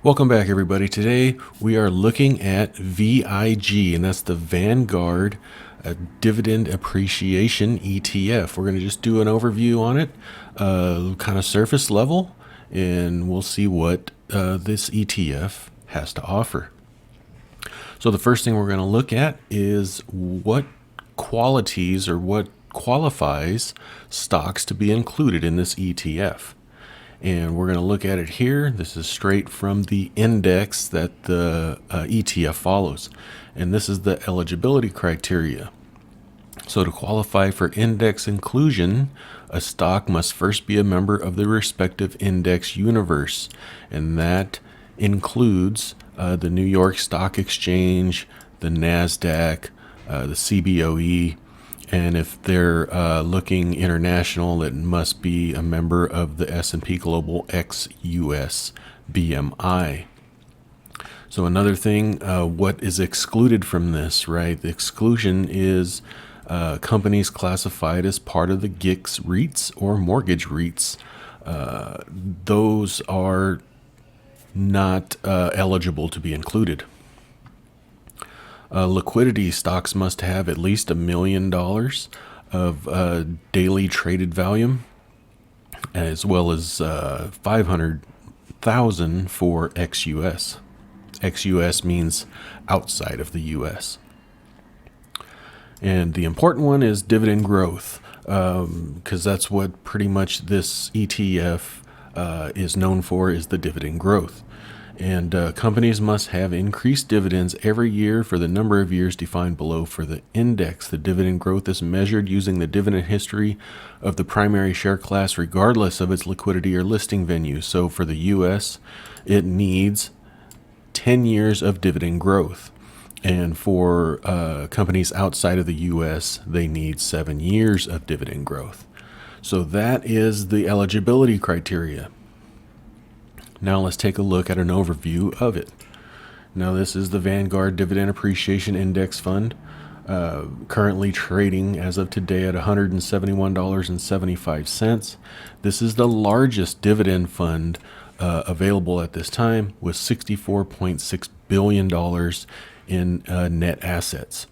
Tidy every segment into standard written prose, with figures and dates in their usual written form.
Welcome back, everybody. Today we are looking at VIG, and that's the Vanguard Dividend Appreciation ETF. We're going to just do an overview on it, kind of surface level, and we'll see what this ETF has to offer. So the first thing we're going to look at is what qualities or what qualifies stocks to be included in this ETF. And we're going to look at it here. This is straight from the index that the ETF follows. And this is the eligibility criteria. So to qualify for index inclusion, a stock must first be a member of the respective index universe. And that includes the New York Stock Exchange, the NASDAQ, the CBOE, and if they're looking international, it must be a member of the S&P Global ex-US BMI. So another thing, what is excluded from this, right? The exclusion is companies classified as part of the GICS REITs or mortgage REITs. Those are not eligible to be included. Liquidity, stocks must have at least $1 million of daily traded volume, as well as 500,000 for ex-US. Ex-US means outside of the US. And the important one is dividend growth, because that's what pretty much this ETF is known for, is the dividend growth. And companies must have increased dividends every year for the number of years defined below for the index. The dividend growth is measured using the dividend history of the primary share class, regardless of its liquidity or listing venue. So for the U.S., it needs 10 years of dividend growth. And for companies outside of the U.S., they need 7 years of dividend growth. So that is the eligibility criteria. Now let's take a look at an overview of it. Now this is the Vanguard Dividend Appreciation Index Fund, currently trading as of today at $171.75. This is the largest dividend fund available at this time, with $64.6 billion in net assets.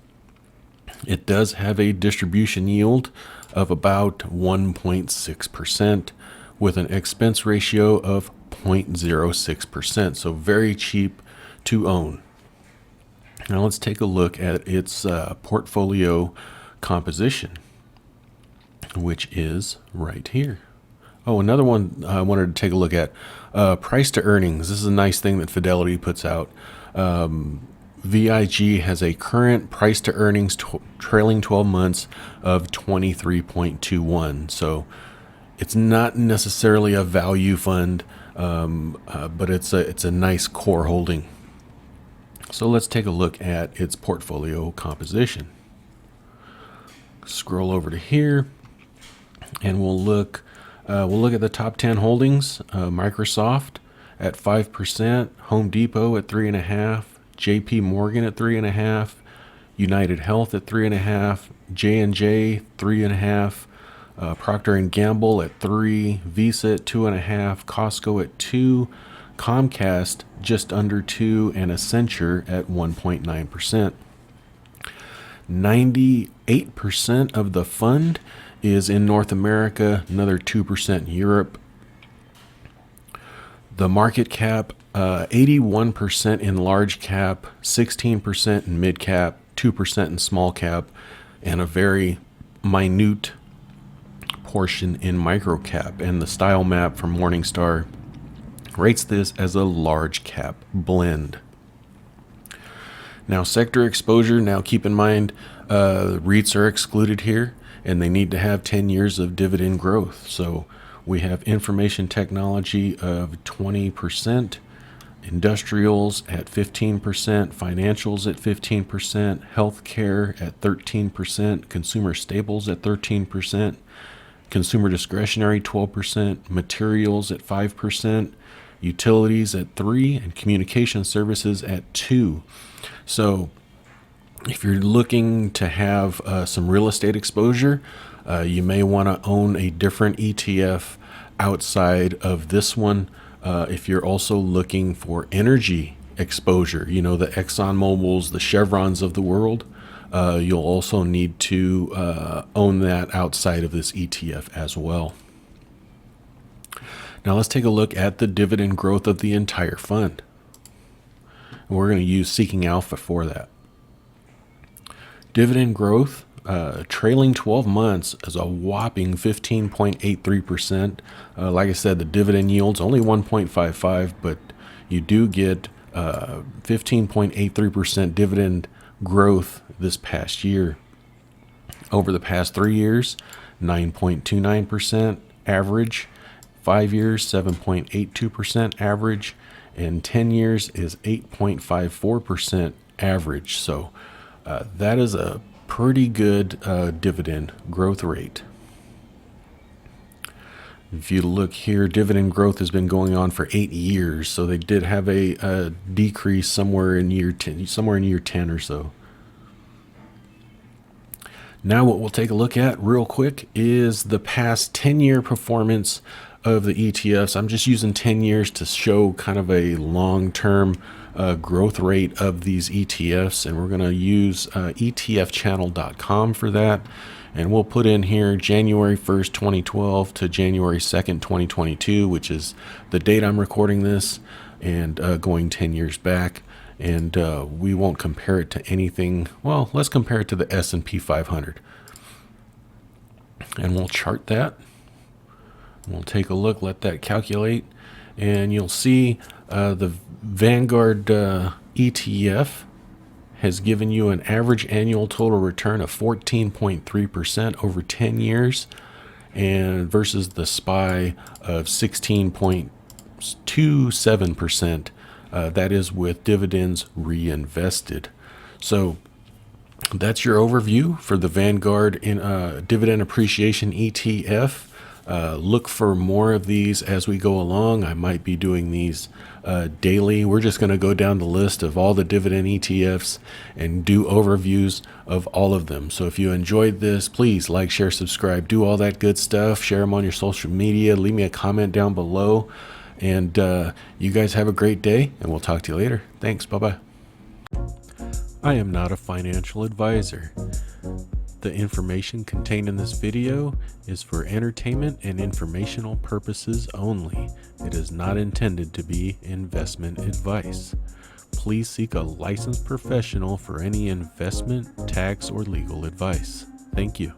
It does have a distribution yield of about 1.6% with an expense ratio of 0.06%, so very cheap to own. Now let's take a look at its portfolio composition, which is right here. Oh, another one I wanted to take a look at, price to earnings. This is a nice thing that Fidelity puts out. VIG has a current price to earnings trailing 12 months of 23.21. So it's not necessarily a value fund, but it's a nice core holding. So let's take a look at its portfolio composition. Scroll over to here, and we'll look at the top 10 holdings. Microsoft at 5%, Home Depot at 3.5%, JP Morgan at 3.5%, United Health at 3.5%, J&J 3.5%. Procter & Gamble at 3%, Visa at 2.5%, Costco at 2%, Comcast just under 2%, and Accenture at 1.9%. 98% of the fund is in North America, another 2% in Europe. The market cap, 81% in large cap, 16% in mid cap, 2% in small cap, and a very minute portion in micro cap. And the style map from Morningstar rates this as a large cap blend. Now sector exposure, now keep in mind REITs are excluded here, and they need to have 10 years of dividend growth. So we have information technology of 20%, industrials at 15%, financials at 15%, healthcare at 13%, consumer staples at 13%, consumer discretionary 12%, materials at 5%, utilities at 3%, and communication services at 2%. So if you're looking to have some real estate exposure, you may want to own a different ETF outside of this one. If you're also looking for energy exposure, you know, the Exxon Mobils, the Chevrons of the world, you'll also need to own that outside of this ETF as well. Now let's take a look at the dividend growth of the entire fund. And we're going to use Seeking Alpha for that. Dividend growth, trailing 12 months is a whopping 15.83%. Like I said, the dividend yield's only 1.55, but you do get 15.83% dividend growth this past year. Over the past 3 years, 9.29% average, 5 years, 7.82% average, and 10 years is 8.54% average. So that is a pretty good dividend growth rate. If you look here, dividend growth has been going on for 8 years, so they did have a decrease somewhere in year 10, or so. Now what we'll take a look at real quick is the past 10-year performance of the ETFs. I'm just using 10 years to show kind of a long-term growth rate of these ETFs, and we're going to use etfchannel.com for that. And we'll put in here January 1st, 2012 to January 2nd, 2022, which is the date I'm recording this, and going 10 years back. And we won't compare it to anything. Well, let's compare it to the S&P 500. And we'll chart that. We'll take a look, let that calculate, and you'll see the Vanguard ETF has given you an average annual total return of 14.3% over 10 years, and versus the SPY of 16.27%. That is with dividends reinvested. So that's your overview for the Vanguard Dividend Appreciation ETF. Look for more of these as we go along. I might be doing these daily. We're just going to go down the list of all the dividend ETFs and do overviews of all of them. So if you enjoyed this, please like, share, subscribe, do all that good stuff. Share them on your social media. Leave me a comment down below. And you guys have a great day, and we'll talk to you later. Thanks. Bye-bye. I am not a financial advisor. The information contained in this video is for entertainment and informational purposes only. It is not intended to be investment advice. Please seek a licensed professional for any investment, tax, or legal advice. Thank you.